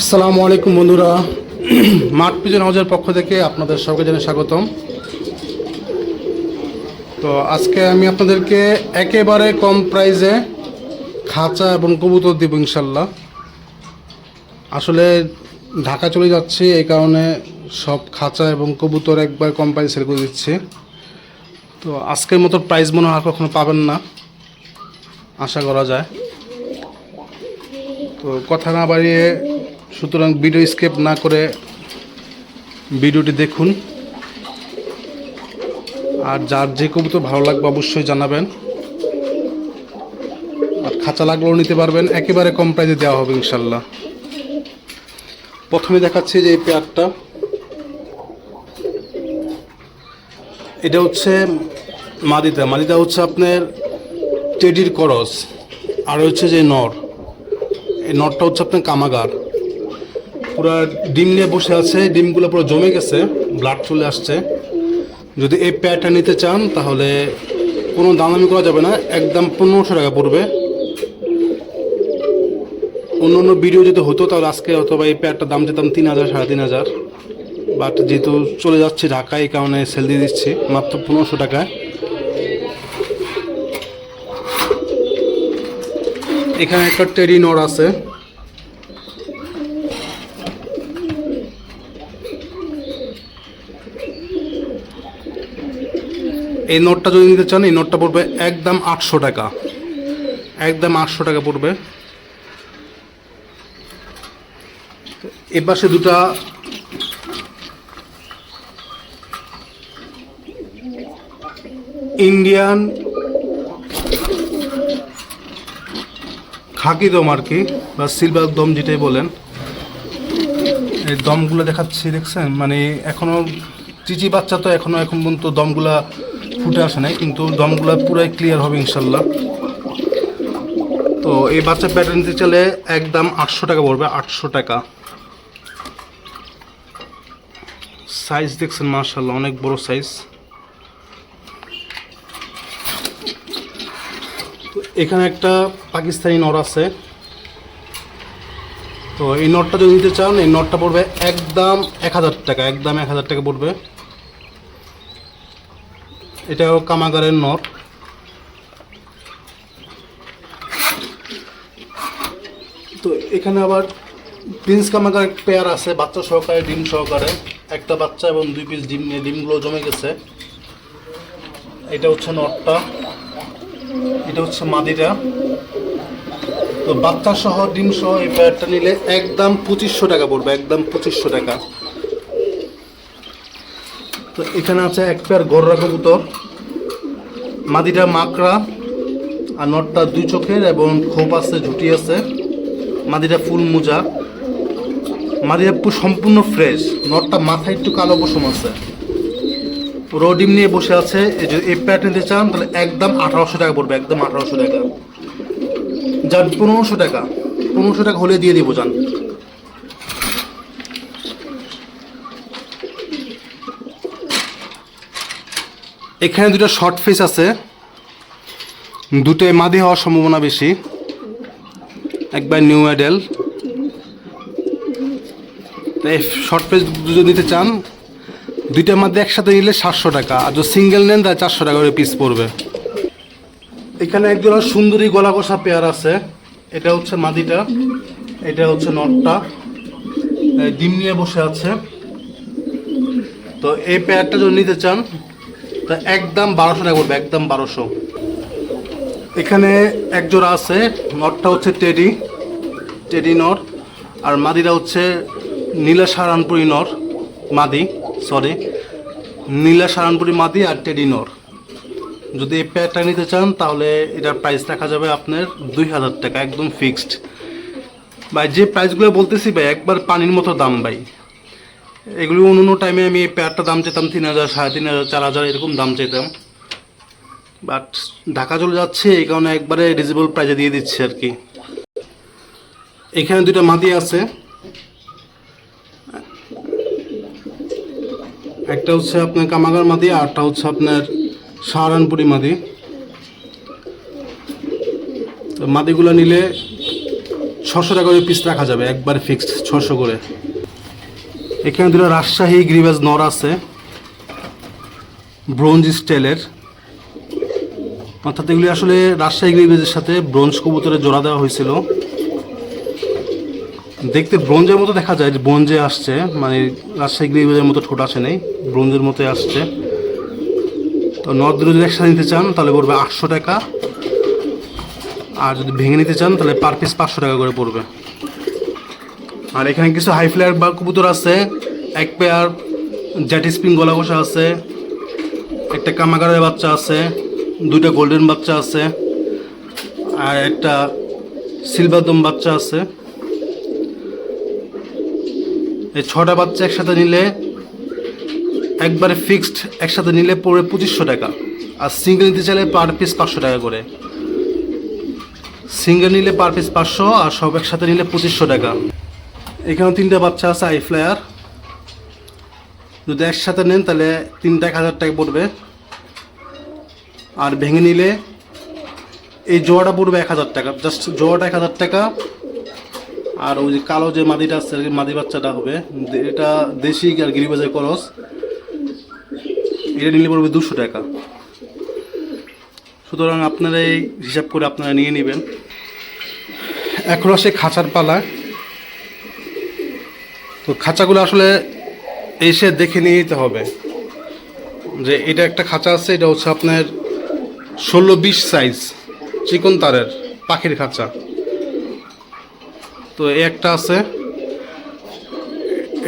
আসসালামু আলাইকুম বন্ধুরা। মাঠ পিজন হাউজের পক্ষ থেকে আপনাদের সবাইকে জানাই স্বাগতম। তো আজকে আমি আপনাদেরকে একেবারে কম প্রাইসে খাঁচা এবং কবুতর দেব ইনশাল্লাহ। আসলে ঢাকা চলে যাচ্ছি, এই কারণে সব খাঁচা এবং কবুতর একবার কম প্রাইসে সেল করে দিচ্ছি। তো আজকের মতো প্রাইস মনে হয় কখনো পাবেন না, আশা করা যায়। তো কথা না বাড়িয়ে সুতরাং ভিডিও স্কিপ না করে ভিডিওটি দেখুন। আর যার যে কবুতর ভালো লাগবে অবশ্যই জানাবেন, আর খাঁচা লাগলেও নিতে পারবেন, একেবারে কম প্রাইসে দেওয়া হবে ইনশাল্লাহ। প্রথমে দেখাচ্ছি যে এই পেয়ারটা, এটা হচ্ছে মাদিটা হচ্ছে আপনার টেডির করস, আর হচ্ছে যে নর, এই নরটা হচ্ছে আপনার কামাগার। পুরো ডিম নিয়ে বসে আছে, ডিমগুলো পুরো জমে গেছে, ব্লাড চলে আসছে। যদি এই পেয়ারটা নিতে চান তাহলে কোনো দামামি করা যাবে না, একদম 1500 টাকা পড়বে। অন্য ভিডিও যদি হতো তাহলে আজকে অথবা এই পেয়ারটার দাম যেতাম 3000 3500, বাট যেহেতু চলে যাচ্ছে ঢাকায় এই কারণে সেল দিয়ে দিচ্ছি মাত্র 1500 টাকায়। এখানে একটা টেডি নর আছে, এই নোটটা যদি নিতে চান এই নোটটা পড়বে একদম 800 টাকা, একদম 800 টাকা পড়বে। এ পাশে দুটা ইন্ডিয়ান খাকি দম আর কি, বা সিলভার দম যেটাই বলেন। এই দমগুলো দেখাচ্ছি, দেখছেন? মানে এখনো চিচি বাচ্চা, তো এখন পর্যন্ত দমগুলা ফুটে আসে নাই, কিন্তু দমগুলা পুরাই ক্লিয়ার হবে ইনশাল্লাহ। তো এই বাচ্চা প্যাটার্ন নিতে চলে একদম 800 টাকা পড়বে, 800 টাকা। সাইজ দেখছেন মাশাআল্লাহ, অনেক বড় সাইজ। এখানে একটা পাকিস্তানি নর আছে, তো এই নটটা যদি নিতে চান এই নটটা পড়বে একদম 1000 টাকা, একদম 1000 টাকা পড়বে। এটাও কামাগারের নট। তো এখানে আবার প্রিন্স কামাগার পেয়ার আছে, বাচ্চা সহকারে, ডিম সহকারে, একটা বাচ্চা এবং 2 পিস ডিম নিয়ে, ডিমগুলো জমে গেছে। এটা হচ্ছে নটটা, এটা হচ্ছে মাদিটা। তো বাচ্চা সহ ডিম সহ এই পেয়ারটা নিলে একদম 2500 টাকা পড়বে, একদম 2500 টাকা। তো এখানে আছে এক পেয়ার গররা কবুতর, মাদিটা মাকড়া আর নটটা 2 চোখের এবং খোপ আছে, ঝুটি আছে। মাদিটা ফুল মোজা, মাদিটা সম্পূর্ণ ফ্রেশ। নটটা মাথায় একটু কালো পশম আছে, পুরো ডিম নিয়ে বসে আছে। যদি এই পেয়ারটা নিতে চান তাহলে একদম 1800 টাকা পড়বে, একদম 1800 টাকা। যান 1500 টাকা, 1500 টাকা হলে দিয়ে দিব যান। এখানে দুটো শর্ট ফেস আছে, দুটোই মাদি হওয়ার সম্ভাবনা বেশি, একবার নিউ মডেল। এই শর্ট ফেস যদি নিতে চান দুইটার মধ্যে একসাথে নিলে 700 টাকা, আর যদি সিঙ্গেল নেন তাহলে 400 টাকা করে পিস পড়বে। এখানে একজন সুন্দরী গলা কষা পেয়ার আছে, এটা হচ্ছে মাদিটা, এটা হচ্ছে নটটা, ডিম নিয়ে বসে আছে। তো এই পেয়ারটা যদি নিতে চান তা একদম 1200 টাকা পড়বে, একদম 1200। এখানে এক জোড়া আছে, নটটা হচ্ছে টেডি নর, আর মাদিটা হচ্ছে নীলা সারানপুরি নর, নীলা সারানপুরি মাদি আর টেডি নর। যদি এই পেয়ারটা নিতে চান তাহলে এটার প্রাইস রাখা যাবে আপনার 2000 টাকা, একদম ফিক্সড। ভাই যে প্রাইসগুলো বলতেছি ভাই একবার পানির মতো দাম ভাই। এগুলো অন্য টাইমে আমি এই পেয়ারটা দাম চাইতাম 3000 3500 4000 এরকম দাম চাইতাম, বাট ঢাকা চলে যাচ্ছে এই কারণে একবারে রিজনেবল প্রাইসে দিয়ে দিচ্ছি আর কি। এখানে দুটো মাদি আছে, একটা হচ্ছে আপনার কামাগার মাদি আর একটা হচ্ছে আপনার সাহারানপুরি মাদি। তো মাদিগুলো নিলে 600 টাকা করে পিস রাখা যাবে, একবার ফিক্সড 600 করে। এখানে দুটো রাজশাহী গ্রিবাজ নর আছে ব্রোঞ্জ স্টাইলের, অর্থাৎ এগুলি আসলে রাজশাহী গ্রিবাজের সাথে ব্রোঞ্জ কবুতরের জোড়া দেওয়া হয়েছিল। দেখতে ব্রোঞ্জের মতো দেখা যায়, ব্রোঞ্জে আসছে, মানে রাজশাহী গ্রিবাজের মতো ঠোঁট আসে নেই, ব্রোঞ্জের মতো আসছে। তো নর দুটো যদি একসাথে নিতে চান তাহলে পড়বে 800 টাকা, আর যদি ভেঙে নিতে চান তাহলে পার পিস 500 টাকা করে পড়বে। আর এখানে কিছু হাই ফ্লায়ার বা কবুতর আছে, এক পেয়ার জেট স্প্রিং গলা কষা আছে, একটা কামাগারের বাচ্চা আছে, দুইটা গোল্ডেন বাচ্চা আছে, আর একটা সিলভার দম বাচ্চা আছে। এই 6টা বাচ্চা একসাথে নিলে একবারে ফিক্সড একসাথে নিলে পড়বে 2500 টাকা, আর সিঙ্গেল নিতে চাইলে পার পিস 500 টাকা করে। সিঙ্গেল নিলে পার পিস 500, আর সব একসাথে নিলে 2500 টাকা। এখানেও 3টা বাচ্চা আছে হাই ফ্লায়ার, যদি একসাথে নেন তাহলে 3টা 1000 টাকা পড়বে, আর ভেঙে নিলে এই জোড়াটা পড়বে 1000 টাকা, জাস্ট জোড়াটা 1000 টাকা। আর ওই যে কালো যে মাদিটা আছে, মাদি বাচ্চাটা হবে, এটা দেশি আর গিরিবাজের করস, এটা নিলে পড়বে 200 টাকা। সুতরাং আপনারা এই হিসাব করে আপনারা নিয়ে নেবেন। এখন আসে খাঁচার পালা। তো খাঁচাগুলো আসলে এসে দেখে নিয়ে যেতে হবে, যে এটা একটা খাঁচা আছে, এটা হচ্ছে আপনার 16-20 সাইজ চিকন তারের পাখির খাঁচা। তো এই একটা আছে,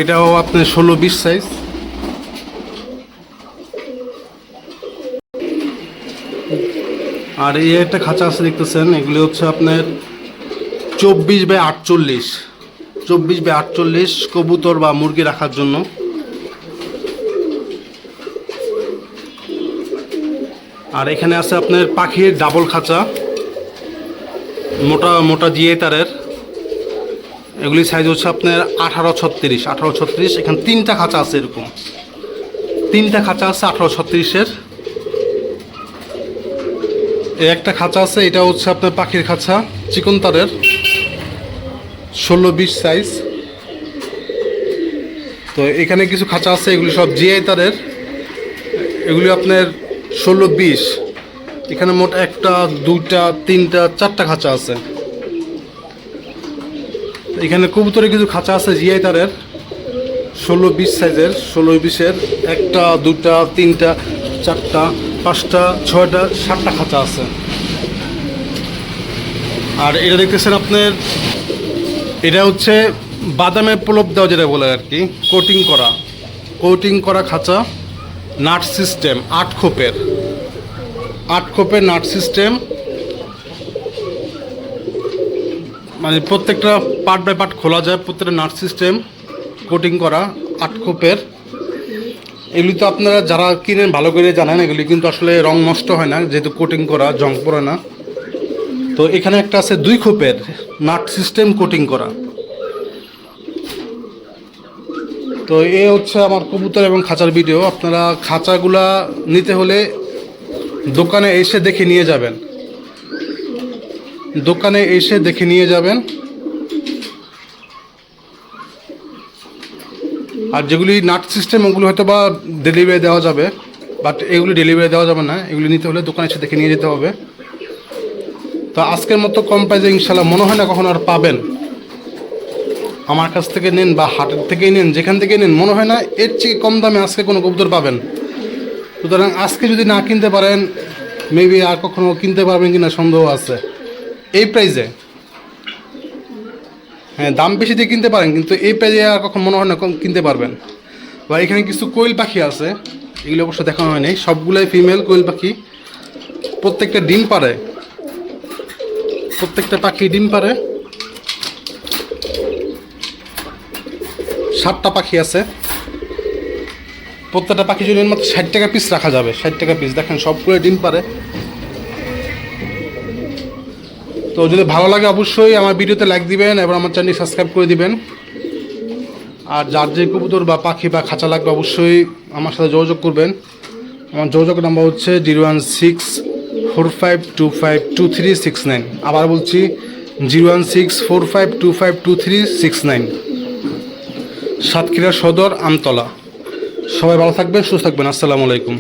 এটাও আপনার 16-20 সাইজ। আর এই একটা খাঁচা আছে দেখতেছেন, এগুলি হচ্ছে আপনার 24/48, 24/48 কবুতর বা মুরগি রাখার জন্য। আর এখানে আছে আপনার পাখির ডাবল খাঁচা, মোটা মোটা জিএ তারের, এগুলি সাইজ হচ্ছে আপনার 18-36। এখানে 3টা খাঁচা আছে, এরকম 3টা খাঁচা আছে 18-36-এর। এই একটা খাঁচা আছে, এটা হচ্ছে আপনার পাখির খাঁচা চিকন তারের 16-20 সাইজ। তো এখানে কিছু খাঁচা আছে, এগুলি সব জিআই তারের, এগুলি আপনার 16-20। এখানে মোট 1টা 2টা 3টা 4টা খাঁচা আছে। এখানে কবুতরের কিছু খাঁচা আছে জিআই তারের 16-20 সাইজের, 16-20-এর 1টা 2টা 3টা 4টা 5টা 6টা 7টা খাঁচা আছে। আর এটা দেখতেছেন আপনার, এটা হচ্ছে বাদামের প্রলোভ দেওয়া যেটা বলে আর কি, কোটিং করা খাঁচা, নাট সিস্টেম 8 খোপের নাট সিস্টেম, মানে প্রত্যেকটা পার্ট বাই পার্ট খোলা যায়, প্রত্যেকটা নাট সিস্টেম কোটিং করা 8 খোপের। এগুলি তো আপনারা যারা কিনেন ভালো করে জানেন, এগুলি কিন্তু আসলে রং নষ্ট হয় না, যেহেতু কোটিং করা, জং পড়ে না। তো এখানে একটা আছে 2 খোপের নাট সিস্টেম কোটিং করা। তো এ হচ্ছে আমার কবুতর এবং খাঁচার ভিডিও। আপনারা খাঁচাগুলা নিতে হলে দোকানে এসে দেখে নিয়ে যাবেন, আর যেগুলি নাট সিস্টেম ওগুলো হয়তো বা ডেলিভারি দেওয়া যাবে, বাট এগুলি ডেলিভারি দেওয়া যাবে না, এগুলি নিতে হলে দোকানে এসে দেখে নিয়ে যেতে হবে। তো আজকের মতো কম প্রাইসে ইনশাল্লাহ মনে হয় না কখনো আর পাবেন। আমার কাছ থেকে নেন বা হাটের থেকেই নেন, যেখান থেকে নেন, মনে হয় না এর চেয়ে কম দামে আজকে কোনো কবুতর পাবেন। সুতরাং আজকে যদি না কিনতে পারেন, মেবি আর কখনো কিনতে পারবেন কিনা সন্দেহ আছে এই প্রাইসে। হ্যাঁ, দাম বেশি দিয়ে কিনতে পারেন, কিন্তু এই প্রাইসে আর কখন মনে হয় না কিনতে পারবেন। বা এখানে কিছু কোয়েল পাখি আছে, এগুলো অবশ্য দেখানো হয়নি, সবগুলাই ফিমেল কোয়েল পাখি, প্রত্যেকটা ডিম পারে, প্রত্যেকটা পাখি ডিম পারে। 7টা পাখি আছে, প্রত্যেকটা পাখি যদি মাত্র 60 টাকা পিস রাখা যাবে, 60 টাকা পিস। দেখেন সবগুলো ডিম পারে। তো যদি ভালো লাগে অবশ্যই আমার ভিডিওতে লাইক দিবেন এবং আমার চ্যানেল সাবস্ক্রাইব করে দিবেন। আর যার যে কবুতর বা পাখি বা খাঁচা লাগবে অবশ্যই আমার সাথে যোগাযোগ করবেন। আমার যোগাযোগ নাম্বার হচ্ছে 01645252369। আবার বলছি 01645252369, সাতক্ষীরা সদর, আমতলা। সবাই ভালো থাকবেন, সুস্থ থাকবেন। আসসালামু আলাইকুম।